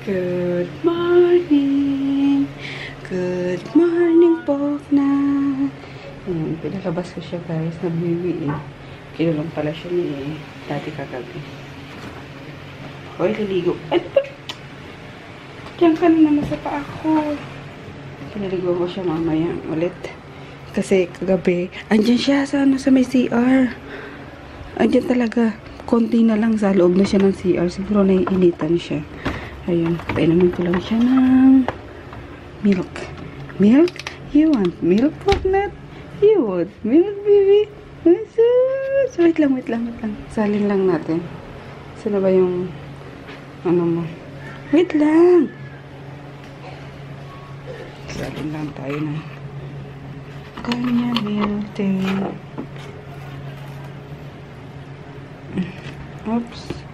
Good morning! Good morning po na! Ayan, pinalabas ko siya guys. Nagbibi eh. Kinulong pala siya ni dati kagabi. Hoy, liligo. Ay, diyan ka na naman sa paa ko. Pinaligo ko siya mamaya ulit. Kasi kagabi, andyan siya sa may CR. Andyan talaga. Konti na lang sa loob na siya ng CR. Siguro naiinitan siya. Ayun, painamin ko lang siya ng milk. Milk? You want milk, Poknat? You want milk, baby? Wait lang. Salin lang natin. Saan ba yung ano mo? Wait lang! Salin lang tayo na. Kanya milk tea. Oops.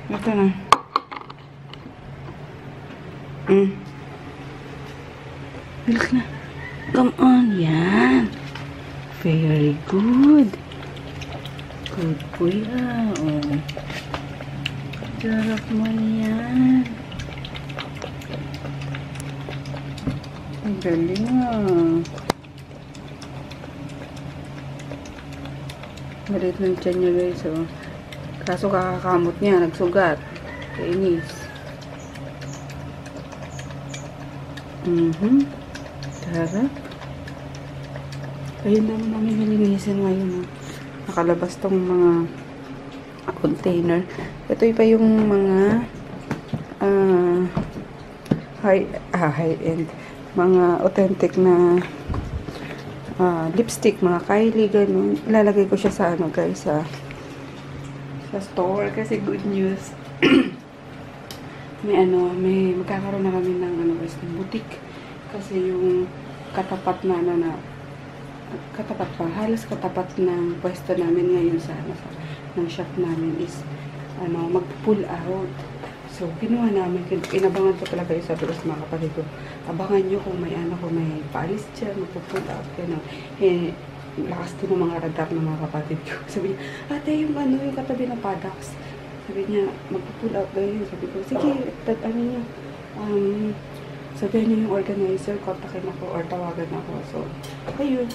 Ito na. Milk na. Come on, yan. Very good. Good kuya. Oh. Sarap mo yan. Ang galing ah. Malit ng tiyan niya guys, oh. Kaso kakakamot niya, nagsugat. Kainis. Sarap. Ayun naman namin nilinisin ngayon, oh. Nakalabas tong mga container. Ito pa yung mga high-end. Mga authentic na lipstick, mga Kylie, ganun. Ilalagay ko siya sa ano guys, sa store kasi good news. may magkakaroon na kami ng boutique kasi yung katapat halos katapat ng pwesto namin ngayon sa ng shop namin is mag-pull out. So kinuha namin, inabangan ko talaga yung sabi ko sa mga kapatid ko, abangan nyo kung may paalis dyan, mag-pull out, lakas ko ng mga radar ng mga kapatid ko. Sabi niya, ate, yung katabi ng products. Sabi niya, magpo-pull out daw yun. Sabi ko, sige, sabihin niyo yung organizer, kontakin ako or tawagan ako. So, ayun.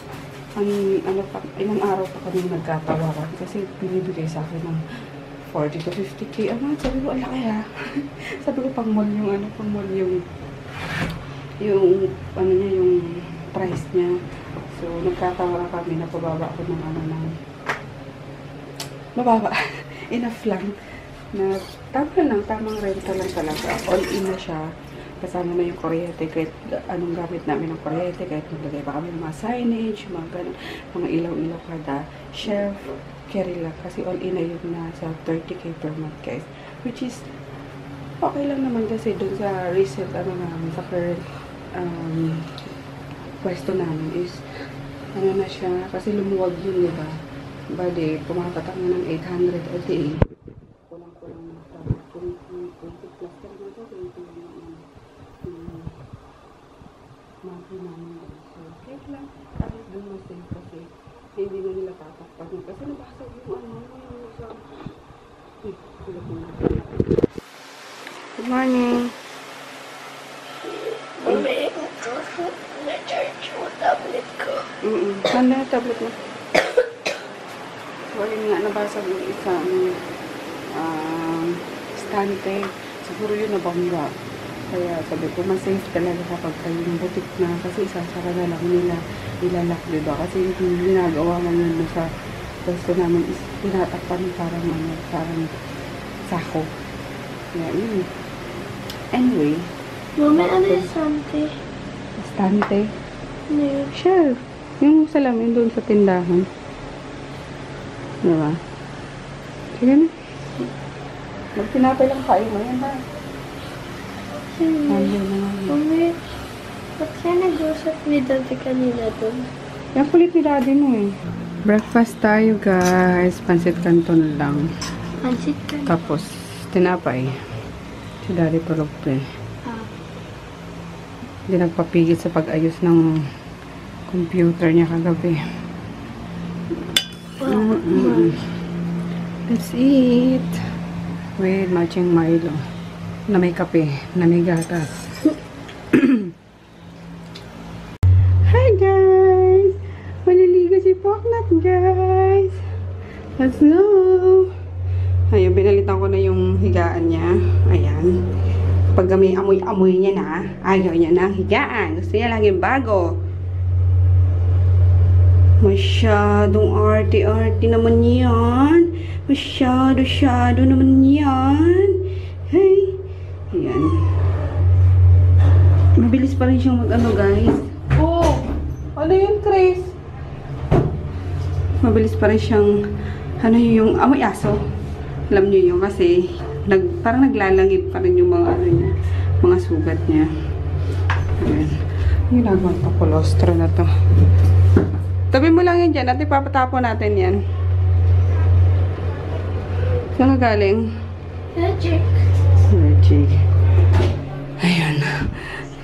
Ilang araw pa kami nagkatawaran kasi binibigay sa akin ng 40 to 50k. Sabi ko, ala kaya. Sabi ko, pang-mall yung price niya. So, nagkatawa kami, napababa ako ng mababa. Enough lang. Na, tamang rental lang talaga. All-in na siya. Kasama na yung kuryente, kahit anong gamit namin ng kuryente, kahit maglagay pa kami ng mga signage, mga ilaw-ilaw kada shelf, carry lang. Kasi all-in na yun na sa 30k per month, guys. Which is, okay lang naman kasi dun sa recent, sa current, pwesto namin is na siya, kasi lumuwag yun, diba? Bali, pumapatak na ng 800 a day. Kulang-kulang na sa 20 plus ka naman ito, 20 monthly namin. So, kahit lang, kahit dun masave kasi hindi na nila tatakpan. Kasi nabasag yung sa... Good morning! Na-charge mo tablet ko. Saan na yung tablet mo? Wala nga, nabasag yung isang stante. Siguro yun nabangga. Kaya sabi ko, mas-safe talaga kapag yung butik na. Kasi isasara na lang nila. Ilalak, diba? Kasi yung ginagawa ngayon sa pwesto namin is tinatakpan parang sako. Kaya yun. Anyway. Mami, ano yung stante? Stante? No. Sure. Yung salamin doon sa tindahan. Diba? Sige na. Magtinapay lang kayo mo yan ba? Mami, ba't siya nag-usap ni Daddy kanina doon? Yung kulit ni Daddy mo eh. Breakfast tayo guys. Pansit canton lang. Pansit ka? Tapos, tinapay. Si Daddy tulog pa eh. Hindi nagpapigil sa pag-ayos ng computer niya kagabi. Let's eat. With matching Milo. Na may kape. Na may gatas. Hi guys! Maliligo si Poknat guys! Let's go! Ayun, binalitan ko na yung higaan niya. Ayan. Pag may amoy-amoy niya na, ayaw niya na higaan. Gusto niya laging bago. Masyadong arte-arte naman yan. Masyado naman yan. Hey. Ayan. Mabilis pa rin siyang mag-ano guys. Oh! Ano yun, Chris? Mabilis pa rin siyang ano yung amoy aso. Alam niyo yun kasi parang naglalangit pa rin yung mga ano niya, mga sugat niya. Ayan. Ginagawa ito, kolostro na to. Tabi mo lang yan dyan at ipapatapon natin yan. Saan ka galing? Magic. Magic. Ayan.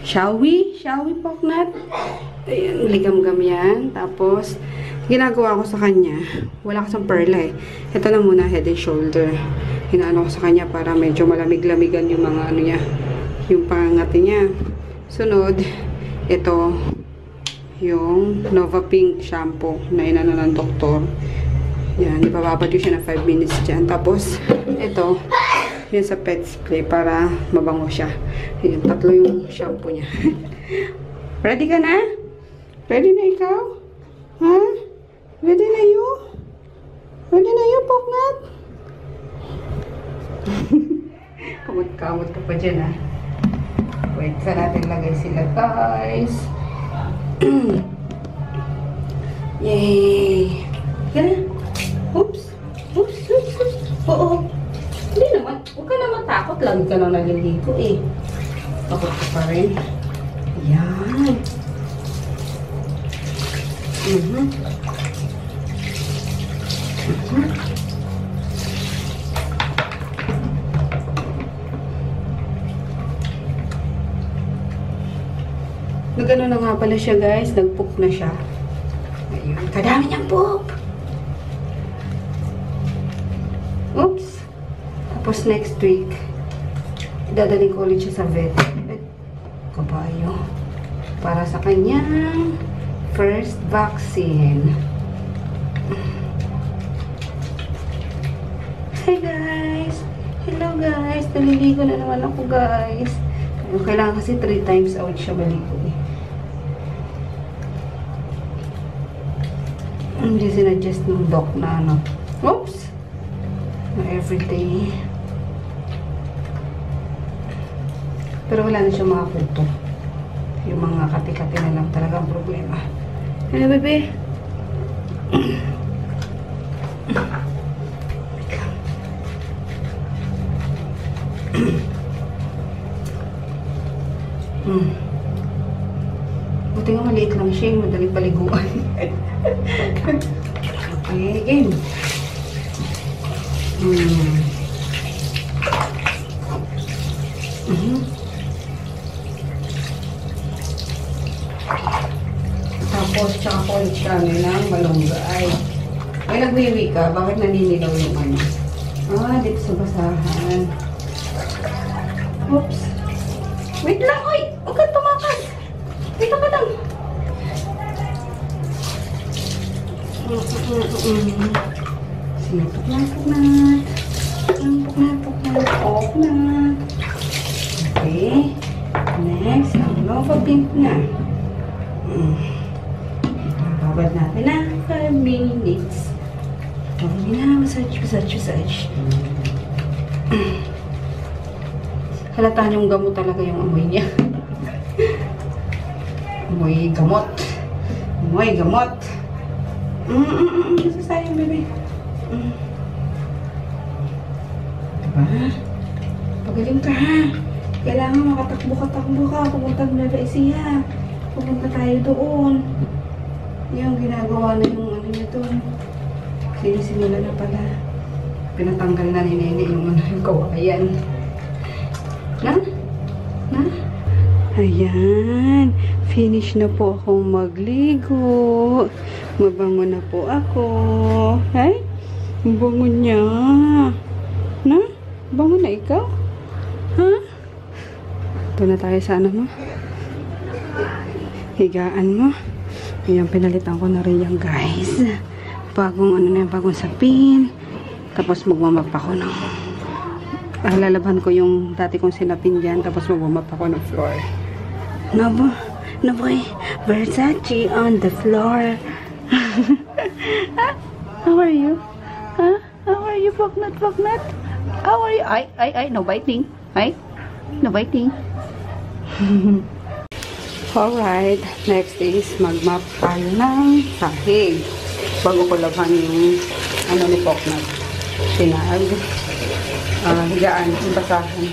Shall we? Shall we, Poknat? Ayan, ligam-gam yan. Tapos, ginagawa ko sa kanya, wala kasang perla eh. Ito na muna, head and shoulder. Hinaano ko sa kanya para medyo malamig-lamigan yung mga ano niya, yung pangangati niya. Sunod, ito, yung Nova Pink shampoo na inano ng doktor. Yan, ipababad ko siya ng 5 minutes dyan. Tapos, ito, yun sa pet spray para mabango siya. Yan, 3 yung shampoo niya. Ready ka na? Ready na ikaw? Ha? Ready na you? Ready na you, Poknat? Kamot-kamot ka pa dyan, ha? Wait, saan natin lagay sila, guys? Yay! Gana? Oops! Oops! Oops! Oops! Oo! Hindi naman. Huwag ka naman takot. Lagi ka lang naliligo, eh. Takot ka pa rin. Yan. Nagano na nga pala siya guys, nagpoop na siya. Ayun, kadami niyang poop. Oops. Tapos next week, idadaling ko ulit siya sa vet. Kabayo. Para sa kanyang first vaccine. Hi guys! Hello guys! Naliligo na naman ako guys. Kailangan kasi 3 times out siya baligo eh. Hindi sinadjust ng doc na ano. Oops! Na everyday. Pero wala na siya mga puto. Yung mga kati-kati na lang talagang problema. Ano, bebe? Buti nga maliit lang siya, madaling paliguan. Okay, game. Tapos, tsaka polish kami ng malunggay. Ay, nagwiwi ka, bakit naninilaw yung ano? Ah, dito sa basahan. Oops. Wait lang, oy! Huwag kang tumakas! Wait lang ka lang. Sige, puknat. Puknat. Okay. Next, ang Nova Pink na. Babad natin na 5 minutes. Huwag na, massage. Halata niyong gamot talaga yung amoy niya. Amoy gamot. Nasasayang, bebe. Diba? Pagaling ka, ha? Kailangan makatakbo ka. Pumunta na Ecija. Pupunta tayo doon. Yung ginagawa na yung ano niya doon. Sinisimula na pala. Pinatanggal na ni Nene yung kawayan. Na? Ayan. Finish na po akong magligo. Mabango na po ako. Ay? Ang bango niya. Na? Bango na ikaw? Ha? Ito na tayo sa ano mo. Higaan mo. Ayan, pinalitan ko na rin yan, guys. Bagong ano na yan, bagong sapin. Tapos magmamap ako ng lalaban ko yung dati kong sinapin dyan. Tapos magmamap ako ng floor. Naboy, Versace on the floor. How are you? Huh? How are you, Pognat? How are you? Ay, no biting. Ay, no biting. Alright, next is mag-map tayo ng sahig. Bago ko laban yung ano ni Pognat. Tinag. Higaan, yung basahan.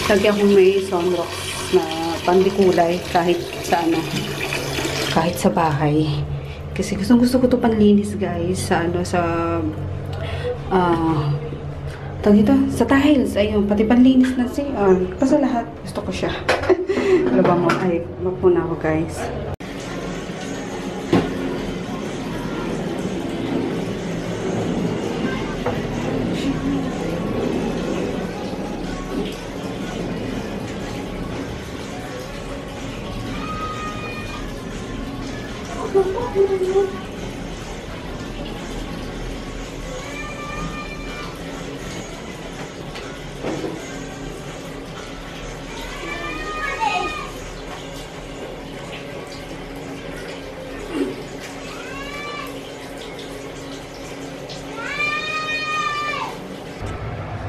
Lagyan ko may sunrock na pandikulay kahit sa ano, kahit sa bahay. Kasi gusto ko to panlinis, guys, sa ano, sa dito, sa tiles. Ayun, pati panlinis na CR. Kasi lahat gusto ko siya. Labang mo, ay, magpuna ako, guys.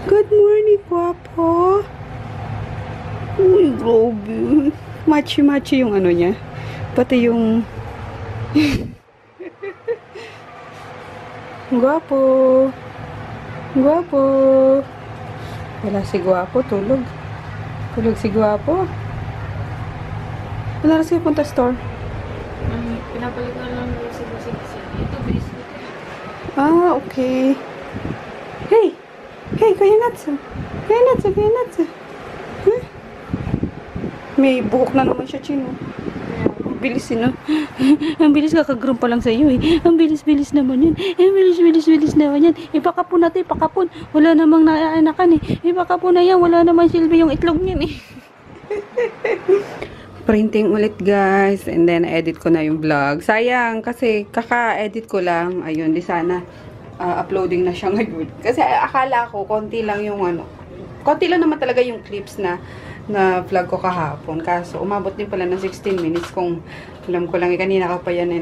Good morning, Guapo. Uy, grabe. Machi-machi yung ano niya. Pati yung... Guapo. Guapo. Wala si Guapo. Tulog. Tulog si Guapo. Wala siya punta store. Pinapalit na lang sa busing-busing. Ito, biscuit. Ah, okay. Hey! Hey, Kuya Natsu. Kuya Natsu, Kuya Natsu. Huh? May buhok na naman siya, Chino. Bilis, no? Ang bilis, kakagroom pa lang sa iyo, eh. Ang bilis-bilis naman yun. Ang bilis-bilis naman yan. Ipakapon natin, ipakapon. Wala namang naanakan, eh. Ipakapon na yan. Wala namang silbi yung itlog niyan, eh. Printing ulit, guys. And then, edit ko na yung vlog. Sayang, kasi kaka-edit ko lang. Ayun, di sana uploading na siya ngayon. Kasi akala ko, konti lang yung ano. Konti lang naman talaga yung clips na vlog ko kahapon. Kaso, umabot din pala ng 16 minutes kung alam ko lang, kanina ka pa yan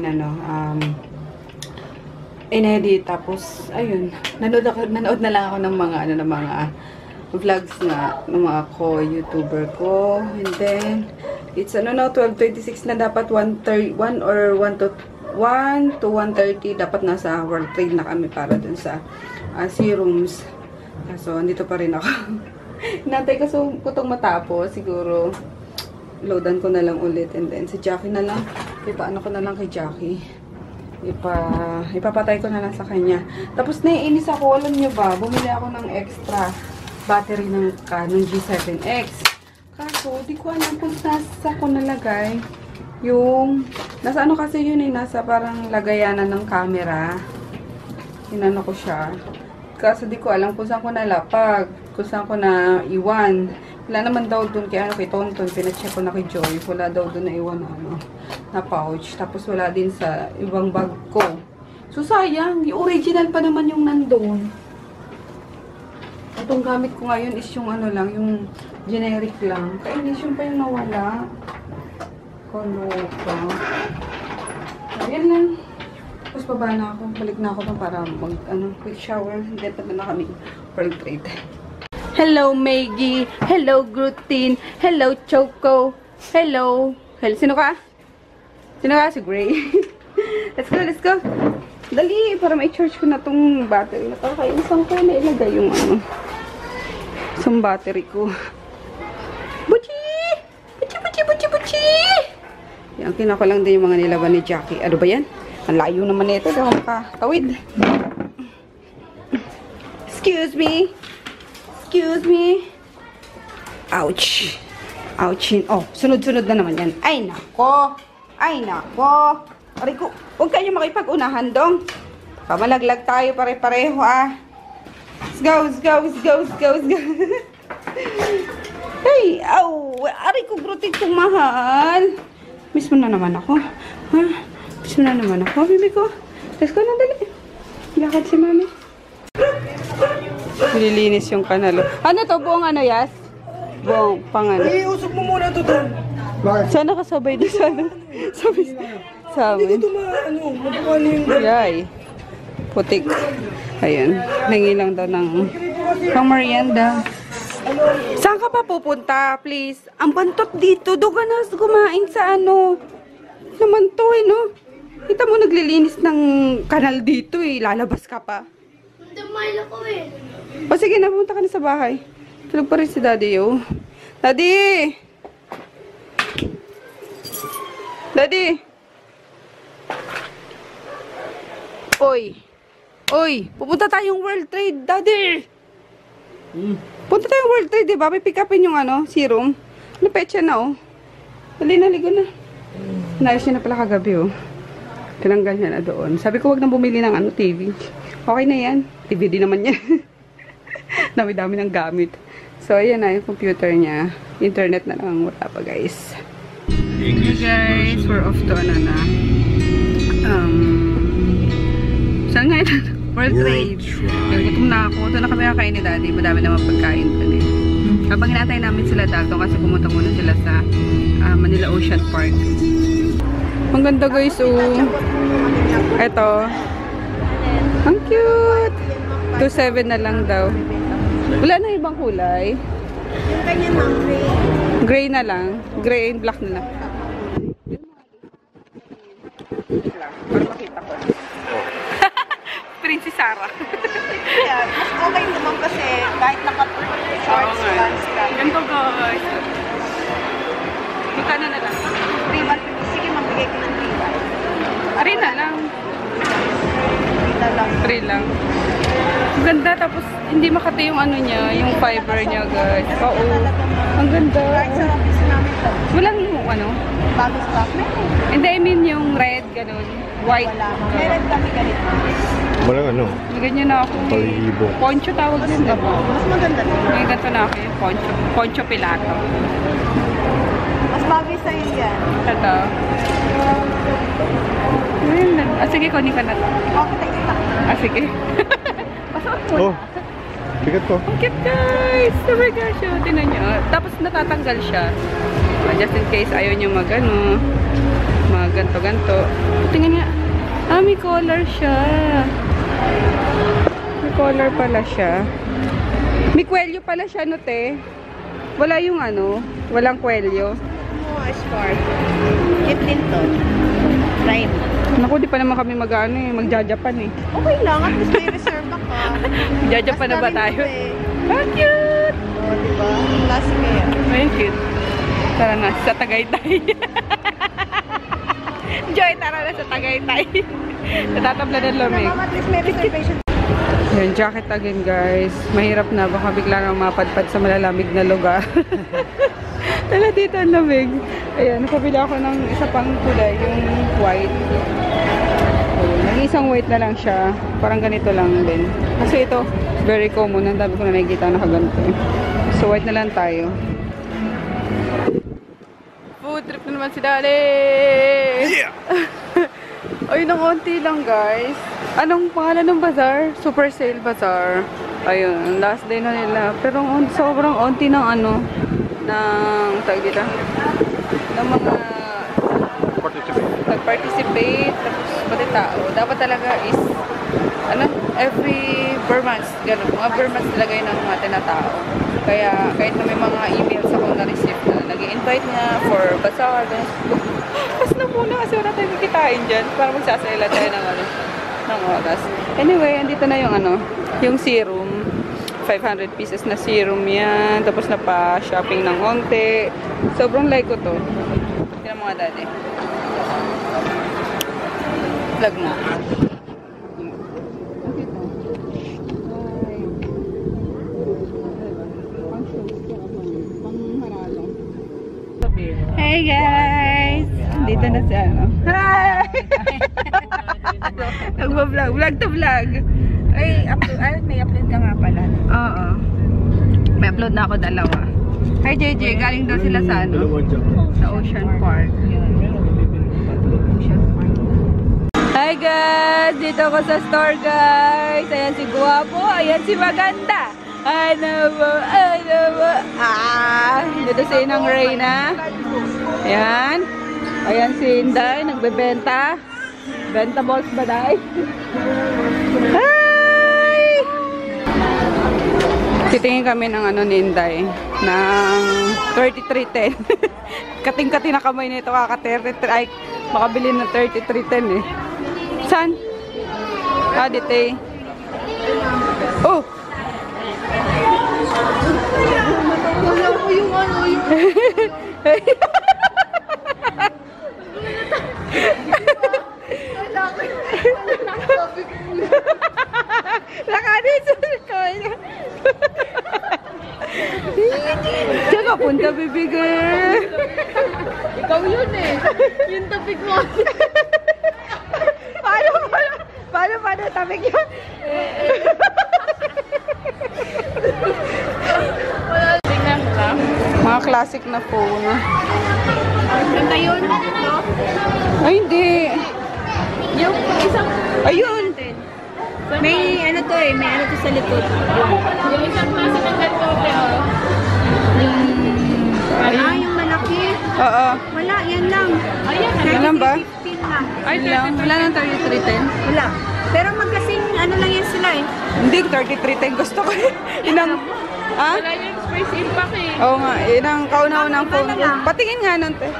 in-edit. Tapos, ayun, nanood na lang ako ng mga, ng mga vlogs nga, ng mga YouTuber ko. And then, it's 12:26 na, dapat 1 to 1:30 dapat nasa World Trade na kami para dun sa serums. So, andito pa rin ako. Nantay ko so putong matapos. Siguro, loadan ko na lang ulit. And then, si Jackie na lang. Ipaano ko na lang kay Jackie. Ipapatay ko na lang sa kanya. Tapos, naiinis ako. Alam niyo ba, bumili ako ng extra battery ng Canon G7X. Kaso, di ko alam kung nasa ko nalagay. Yung, nasa ano kasi yun eh, nasa parang lagayanan ng camera. Inano ko siya. Kasi di ko alam kung saan ko nalapag, kung saan ko na iwan. Wala naman daw dun kay Tonton, pinacheck ko na kay Joy. Wala daw dun na iwan na pouch. Tapos wala din sa ibang bag ko. So sayang, yung original pa naman yung nandun. Itong gamit ko ngayon is yung ano lang, yung generic lang. Kainis yung pa yung nawala. Kaloka. Ayan lang. Tapos baba na ako. Balik na ako para quick shower. Hindi pa na kami World Trade. Hello, Maggie. Hello, Gluten. Hello, Choco. Hello. Sino ka? Sino ka? Si Gray. Let's go, let's go. Dali, para may charge ko na tong battery. Nakakainisan ko na ilagay yung isang battery ko. Buchi! Buchi! Yan, kinako lang din yung mga nilaban ni Jackie. Ano ba yan? Ang layo naman nito. Di ako makatawid. Excuse me. Ouch. Ouchin. Oh, sunod-sunod na naman yan. Ay, nako. Ay, nako. Aray ko, huwag kayo makipag-unahan, dong. Pamalaglag tayo pare-pareho, ah. Let's go, let's go, let's go, let's go, let's go. Hey, aw. Aray ko, brutit kong mahal. Miss mo na naman ako. Ha? Miss mo na naman ako, bibi ko. Let's go na, dali. Lakad si mami. Nililinis yung kanalo. Ano to? Buong ano, Yas? Buong pangano. Usok mo muna ito doon. Sana kasabay doon sana. Sa amin. Ito mabukali yung... Yay. Putik. Ayun. Nangi lang daw ng merienda. Saan ka pa pupunta, please? Ang bantot dito. Doon ka na kumain sa ano. Naman to eh, no? Kita mo naglilinis ng kanal dito eh. Lalabas ka pa. Dumail ako eh. O sige, napunta ka na sa bahay. Tulog pa rin si Daddy, oh. Daddy! Daddy! Oy! Oy! Pupunta tayong World Trade, Daddy! Punta tayong World Trade, diba? May pick upin yung ano, serum. Ano, petsa na, oh. Dali na, ligo na. Inayos niya na pala kagabi, oh. Tinanggal niya na doon. Sabi ko, wag nang bumili ng ano, TV. Okay na yan. DVD naman yan. Dami-dami ng gamit. So, ayan na yung computer niya. Internet na lang wala pa, guys. Hey guys, we're off to ano na. Saan nga yun? World Trade. Gutom na ako. Ito na kami kakain ni Daddy. Madami naman pagkain pa eh. Habang hinatay namin sila Dalton kasi pumunta muna sila sa Manila Ocean Park. Ang ganda guys, oh. Eto. Ang cute. 2.7 na lang daw. Wala na ibang kulay. Yung kanya ng gray. Gray na lang. Gray and black na lang. Para makita ko. Princess Sarah. Yeah, mas okay naman kasi kahit naka-shorts, pants ka. Ganito guys. Magkano na lang? 3 sige, magbigay ko ng 3 Ari na lang. 3 lang. 3 lang. Ang ganda, tapos hindi makati yung ano niya, yung fiber niya guys. Oo. Ang ganda. Kahit sa office namin to. Walang yung ano. Bago stock. Meron. Hindi, I mean yung red, ganun. White. Wala. Meron kami ganito. Walang ano? Ganyan na ako. Palibo. Poncho tawag din, diba? Mas maganda to. May ganito na ako yung poncho. Poncho pilato. Mas bagay sa'yo yan. Ito. Sige, kunin ka na to. Okay, tayo stock. Sige. Oh, bigat to. Ang cute guys! Oh my gosh, oh, tinan nyo. Tapos natatanggal siya. Just in case ayaw nyo mag-ano, ganto-ganto. Tingnan nga. May color siya. May color pala siya. May kwelyo pala siya, no, te? Wala yung ano, walang kwelyo. Smart. Cute din to. Try mo. Naku, di pa naman kami mag-ano eh, magja-Japan eh. Okay lang, at least may reserve ako. Magja-Japan na ba tayo? Ah, cute! O, diba? Klase kaya. Ay, cute. Tara na, sa Tagaytay. Joy, tara na sa Tagaytay. Natatabla ng lamig. At least may reservation. Yung jacket again, guys. Mahirap na. Baka bigla nang mapadpad sa malalamig na lugar. Tala dito ang lamig. Ayan, nakabili ako ng isa pang kulay, yung white. Nag-isang white na lang siya. Parang ganito lang din. Kasi ito, very common. Ang dami ko na nakikita nakaganto. So, white na lang tayo. Food trip na naman si Daddy! Yeah! Ayun, ang onti lang, guys. Anong pangalan ng bazaar? Super Sale Bazaar. Ayun, last day na nila. Pero sobrang onti ng ano, ng tag dito, ng mga nag-participate, tapos pati tao. Dapat talaga is ano, every Burmans, gano'n, mga Burmans talaga yun ang mga tinatao. Kaya kahit na may mga emails ako na-receive na nag-i-invite niya for bazaar, tapos na muna kasi wala tayong kikitain dyan para magsasayla tayo ng ano, ng oras. Anyway, andito na yung ano, yung serum. 500 pieces na serum yan. Tapos na pa shopping ng onte. Sobrang like ko to. Tignan mo nga, Daddy. Vlog mo. Nandito na si ano. Hi! Nagbablog. Vlog to vlog. Ay, may upload ka nga pala. Oo. May upload na ako dalawa. Hi JJ, galing daw sila sa ano? Sa Ocean Park. Hi guys! Dito ako sa store guys. Ayan si Guwapo. Ayan si Maganda. Ano ba? Ano ba? Dito si Inang Reyna. Ayan. Ayan si Inday. Nagbebenta. Benta balls ba day? Hi! Titingin kami ng ano ni Inday. Ng 3310. Kating-kati na kamay nito kaka-33. Ay, makabili ng 3310 eh. Saan? Dito eh. Oh! Wala ko yung ano, yung... Lakanin sa kanya. Diyan ka punta, baby girl. Ikaw yun eh. Yung topic mo. Paano tapik yun? Tingnan mo lang. Mga classic na phone. Ganda yun. No? Ay, hindi. Yung isang... Ayun. May ano to eh. May ano to sa likod. Yung isang klase ng ganito. Yung malaki. Oo. Wala, yan lang. Yan lang ba? 15 lang. Ay, lang. Wala nang 3310. Wala. Pero magkasing ano lang yan sila eh. Hindi, 3310 gusto ko. Inang... Ha? Wala yung space impact eh. Oo nga, inang kauna-unang phone. Patingin nga nun, te.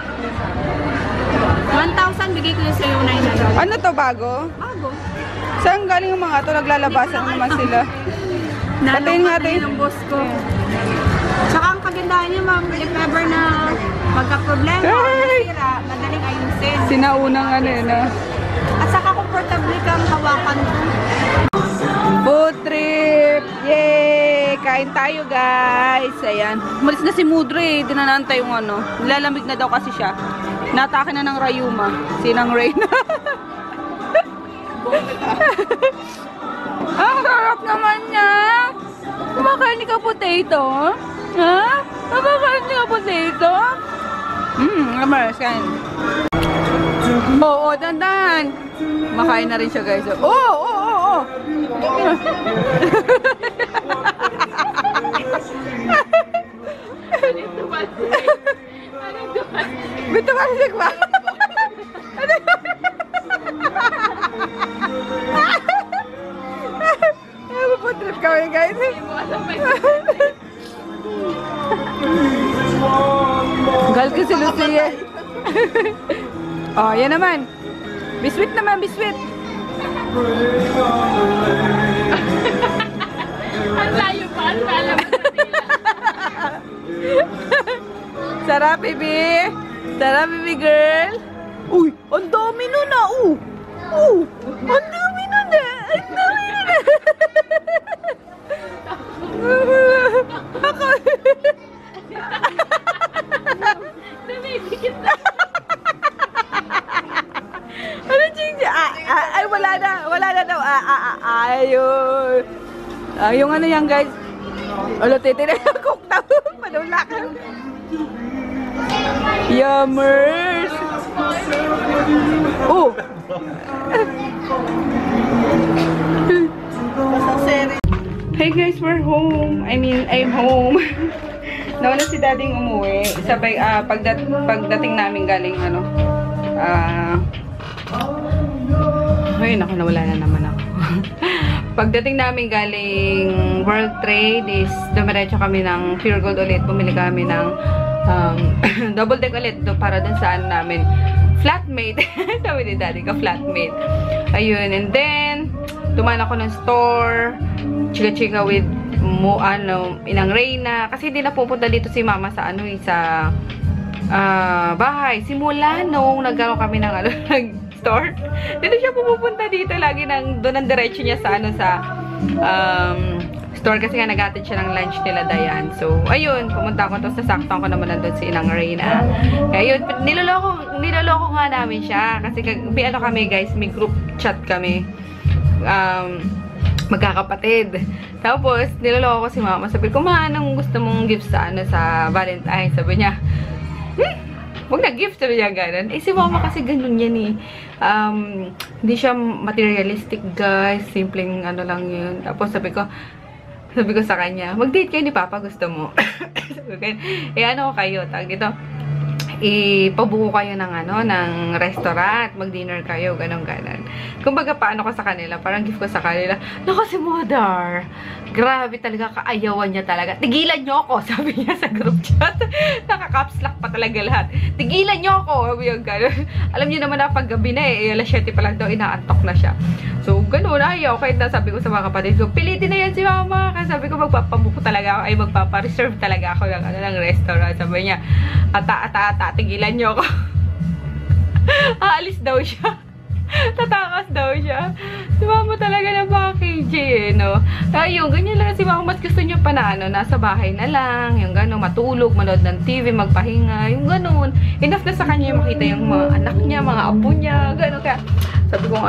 1,000 bigay ko yung sa'yo 900. Ano to, bago? Bago. Saan galing yung mga to? Naglalabasan naman sila. Patingin nga, te. Ng boss ko. Tsaka ang kagandahan niya, ma'am, if ever na magka-problema o Ay! nasira, madaling ayusin. Sinaunang ano yun, ah. At saka komportable kang hawakan ko. Food trip! Yay! Kain tayo, guys. Ayan. Umalis na si Mudre. Dinanantay yung ano. Nilalamig na daw kasi siya. Natake na ng Rayuma. Sinang Reyna. Ang sarap naman niya. Kumakain ka potato? Ha? Kumakain ka potato? Amers, kain. Oo, dandan. Makain na rin siya, guys. Oo. Bito ka siya ba? Puputrip kami, guys. Gal ka si Lucia. Oh, yan naman. Biswit naman, biswit. Ang layo pa, ang layo pa. Sarap, baby. Sarap, baby girl. Uy, ang dami nun na. Ang dami nun na. Ang dami nun na. Ako. Namibigit na. Ano, Ching? Ay, wala na daw. Ayun. Yung ano yan, guys. Alo, titinay na cook na. Manulakan. Yummers. Oh. Hey guys, we're home. I'm home. Nawala si dading umuwi. Sabay, pagdating namin galing, ano, ay, naku, nawala na naman ako. Pagdating namin galing World Trade is dumiretso kami ng Pure Gold ulit. Bumili kami ng double deck ulit para dun sa ano namin. Flatmate. Sabi ni daddy ka, flatmate. Ayun, and then tumaan ako ng store. Chika-chika with Inang Reyna. Kasi hindi na pupunta dito si mama sa ano sa bahay. Simula nung nagkaroon kami ng store. Dito siya pupunta dito lagi doon ang diretso niya sa store kasi nga nag-attend siya ng lunch nila Dayan. So, ayun, pumunta ako tapos nasaktan ko naman nandun si Inang Reyna. Ayun, niloloko nga namin siya kasi may ano kami guys, may group chat kami. Magkakapatid. Tapos, niloloko ko si mama. Sabi ko, ma, anong gusto mong gift sa, sa Valentine? Sabi niya, huwag na gift. Sabi niya, ganun. Eh, si mama kasi ganun yan eh. Hindi siya materialistic, guys. Simpleng ano lang yun. Tapos, sabi ko sa kanya, mag-date kayo ni Papa, gusto mo? Sabi ko, eh, ano kayo? Tag dito, ipabuko kayo ng ng restaurant, mag-dinner kayo, ganon-ganon. Kumbaga, paano ko sa kanila, parang gift ko sa kanila, naku si Mother, grabe talaga, kaayawan niya talaga. Tigilan niyo ako, sabi niya sa group chat. Nakaka-caps lock pa talaga lahat. Tigilan niyo ako, sabi yung ganon. Alam niyo naman na paggabi na alas 7 pa lang daw, inaantok na siya. So, gano'n, ayaw. Kahit na sabi ko sa mga kapatid ko, pilitin na yan si mama. Kasi sabi ko, magpapabuko talaga ako, ay magpapareserve talaga ako ng restaurant. Sabi niya, tigilan niyo ako. Aalis daw siya. Tatakas daw siya. Si mama talaga na baka KJ no? Ayun, ganyan lang si mama. Mas gusto niya pa na nasa bahay na lang. Yung gano'n, matulog, manood ng TV, magpahinga. Yung gano'n. Enough na sa kanya yung makita yung mga anak niya, mga apo niya, gano'n. Kaya, sabi ko,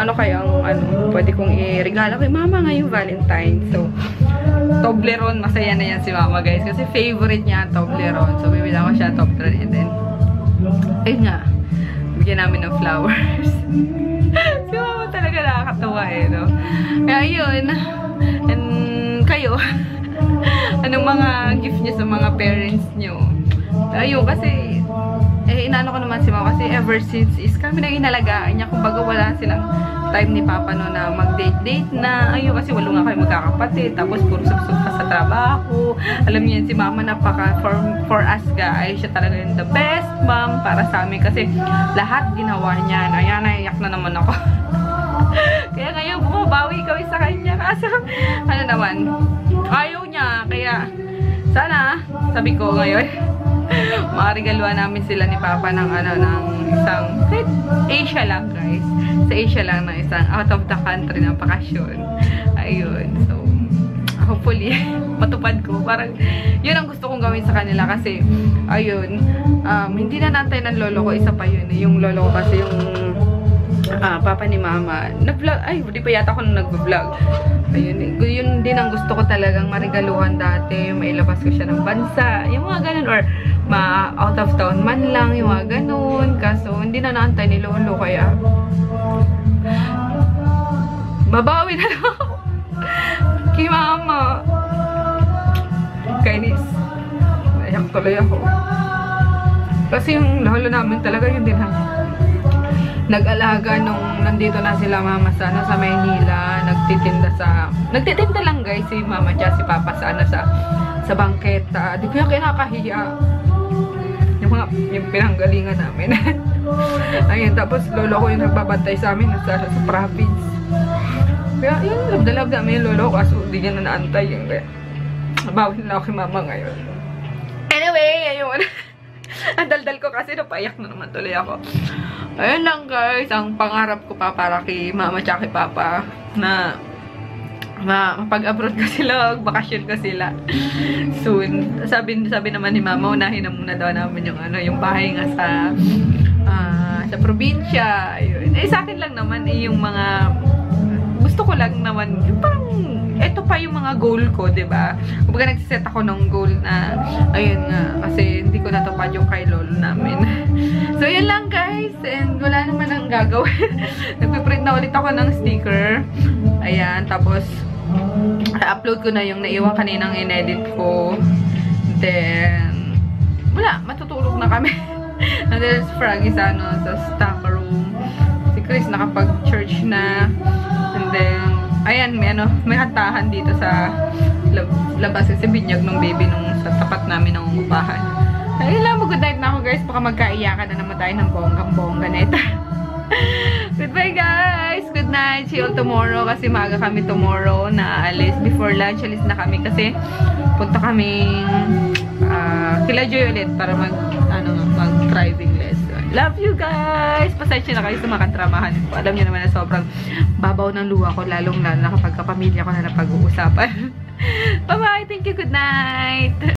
pwede kong i-regalo kay mama ngayong Valentine. So, Toblerone, masaya na yan si mama, guys. Kasi favorite niya ang Toblerone. So, bibila ko siya Toblerone. And then, ayun nga, bigyan namin ng flowers. Si mama talaga nakakatawa no? Kaya yun. And kayo, anong mga gift niyo sa mga parents niyo? Ayun, kasi inaano ko naman si mama kasi ever since is kami na inalagaan niya. Kumbaga wala silang time ni Papa no na mag-date na. Ayun, kasi walo nga kayo magkakapatid. Tapos puro subsub pa sa trabaho. Alam niyo yan, si mama napaka for us guys. Siya talaga yung the best mom para sa amin. Kasi lahat ginawa niya. Ayan, naiyak na naman ako. Kaya ngayon bumabawi kami sa kanya. Kaso, ano naman, ayaw niya. Kaya, sana, sabi ko ngayon, makaregaluhan namin sila ni Papa ng isang Asia lang guys. Sa Asia lang ng isang out of the country na bakasyon. Ayun. So, hopefully, matupad ko. Parang, yun ang gusto kong gawin sa kanila kasi, ayun, hindi na nantay ng lolo ko. Isa pa yun. Yung lolo ko kasi yung papa ni mama. Nag-vlog. Ay, di pa yata ako nung nag-vlog. Ayun, yun din ang gusto ko talagang marigaluhan dati. Mailabas ko siya ng bansa. Yung mga ganun. Or, out of town man lang. Yung mga ganun. Kaso, hindi na naantay ni lolo. Kaya, babawi na lang ako. Kay mama. Kainis. Ayak tuloy ako. Kasi yung lolo namin talaga yun din nag-alaga nung nandito na sila mama sa Maynila, nagtitinda lang guys si mama at si papa sa bangketa. Di ko yung kinakahiya. Yung pinanggalingan namin. Ayun, tapos lolo ko yung nagbabantay sa amin sa province. Kaya yun, love na love namin yung lolo ko kaso di niya na naantay yung kaya bawin na ako kay mama ngayon. Anyway, ayun. Ang daldal ko kasi napaiyak na naman tuloy ako. Ayun lang guys, ang pangarap ko pa para kay mama tsaka kay papa na mapag-abroad ko sila, magbakasyon ko sila soon. Sabi naman ni mama, unahin na muna daw namin yung bahay nga sa probinsya. Ayun. Eh sa akin lang naman yung mga gusto ko lang naman yung parang eto pa yung mga goal ko, diba? Kumbaga nagsiset ako ng goal na ayun nga, kasi hindi ko natupad yung kay lolo namin. So yun lang guys, and wala naman ang gagawin. Nagpiprint na ulit ako ng sticker. Ayan, tapos upload ko na yung naiwan kaninang in-edit ko. Then wala, matutulog na kami. Nandun si Froggy sa stock room. Si Chris nakapag-church na. And then ayan, may hantahan dito sa labas kasi binyag ng baby nung sa tapat namin ng upahan. Ayun lang, good night na ako guys. Baka magkaiyakan na naman tayo ng bonggang-bongga neta. Goodbye guys! Good night! See you all tomorrow kasi maaga kami tomorrow na alis. Before lunch, alis na kami kasi punta kaming kila Joy ulit para mag-driving lesson. Love you guys! Pasensya na kayo sa mga katramahan ko. Alam niyo naman na sobrang babaw ng luha ko, lalong-lalo na kapag kapamilya ko na napag-uusapan. Bye-bye! Thank you! Good night!